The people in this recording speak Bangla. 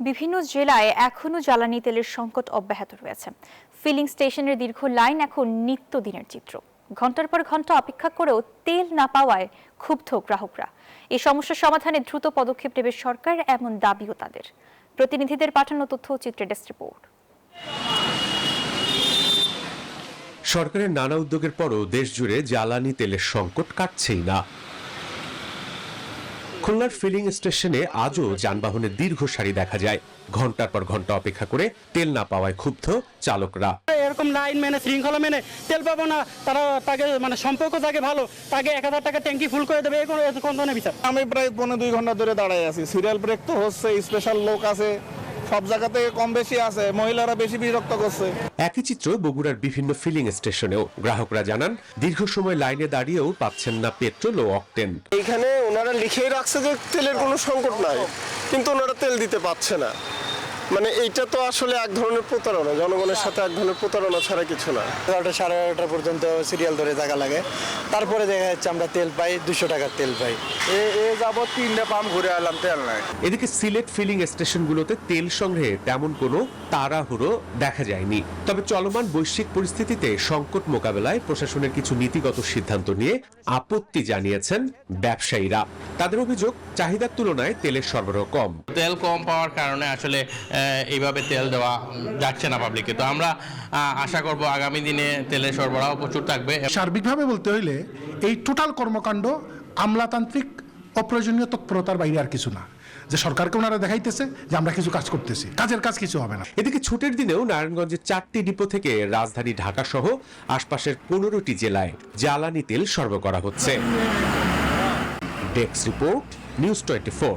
বিভিন্ন জেলায় এখনো জ্বালানি তেলের সংকট অব্যাহত রয়েছে। ফিলিং স্টেশনের দীর্ঘ লাইন এখন নিত্যদিনের চিত্র। ঘন্টার পর ঘন্টা অপেক্ষা করেও তেল না পাওয়ায় ক্ষুব্ধ গ্রাহকরা। এই সমস্যার সমাধানে দ্রুত পদক্ষেপ নেবে সরকার, এমন দাবিও তাদের। প্রতিনিধিদের পাঠানো তথ্যচিত্রে ডেস্ক রিপোর্ট। সরকারের নানা উদ্যোগের পরও দেশ জুড়ে জ্বালানি তেলের সংকট কাটছেই না। খুলনার ফিলিং স্টেশনে আজও যানবাহনের দীর্ঘ সারি দেখা যায়। ঘন্টার পর ঘন্টা অপেক্ষা করে তেল না পাওয়ায় ক্ষুব্ধ চালকরা। এরকম লাইন মেনে শৃঙ্খলা মেনে তেল পাবো না, তারা তাকে সম্পর্ক থাকে ভালো, তাকে 1000 টাকা ট্যাঙ্কি ফুল করে দেবে, কোন ধরনের বিচার? আমি প্রায় 1.5-2 ঘন্টা ধরে দাঁড়ায় আছি। সিরিয়াল ব্রেক তো হচ্ছে, স্পেশাল লোক আছে, সব জায়গাতে কম বেশি আছে, মহিলারা বেশি বিরক্ত করছে। একই চিত্র বগুড়ার বিভিন্ন ফিলিং স্টেশনেও। গ্রাহকরা জানান দীর্ঘ সময় লাইনে দাঁড়িয়েও পাচ্ছেন না পেট্রোল ও অকটেন। এখানে ওনারা লিখেই রাখছে যে তেলের কোনো সংকট নাই, কিন্তু ওনারা তেল দিতে পারছে না। মানে এইটা তো আসলে এক ধরনের প্রতারণা, জনগণের সাথে এক ধরনের প্রতারণা ছাড়া কিছু না। 11টা সাড়ে 11টা পর্যন্ত সিরিয়াল ধরে থাকা লাগে, তারপরে দেখা যাচ্ছে আমরা তেল পাই 200 টাকার তেল পাই। যাবত 3টে পাম্প ঘুরে এলাম, তেল নাই। এদিকে সিলেট ফিলিং স্টেশনগুলোতে তেল সংগ্রহে তেমন কোনো তাড়াহুড়ো দেখা যায়নি। তবে চলমান বৈশ্বিক পরিস্থিতিতে সংকট মোকাবেলায় প্রশাসনের কিছু নীতিগত সিদ্ধান্ত নিয়ে আপত্তি জানিয়েছেন ব্যবসায়ীরা। তাদের অভিযোগ, চাহিদার তুলনায় তেলের সরবরাহ কম। তেল কম পাওয়ার কারণে আসলে এইভাবে তেল দেওয়া যাচ্ছে না পাবলিককে। তো আমরা আশা করব আগামী দিনে তেলের সরবরাহ প্রচুর থাকবে। সার্বিকভাবে বলতে হইলে এই টোটাল কর্মকাণ্ড আমলাতান্ত্রিক অপ্রয়োজনীয় তৎপরতার বাইরে আর কিছু না, যে সরকারকে ওনারা দেখাইতেছে যে আমরা কিছু কাজ করতেছি, কাজের কাজ কিছু হবে না। এদিকে ছুটির দিনেও নারায়ণগঞ্জের 4টি ডিপো থেকে রাজধানী ঢাকা সহ আশপাশের 15টি জেলায় জ্বালানি তেল সরবরাহ করা হচ্ছে। Desk report, news 24।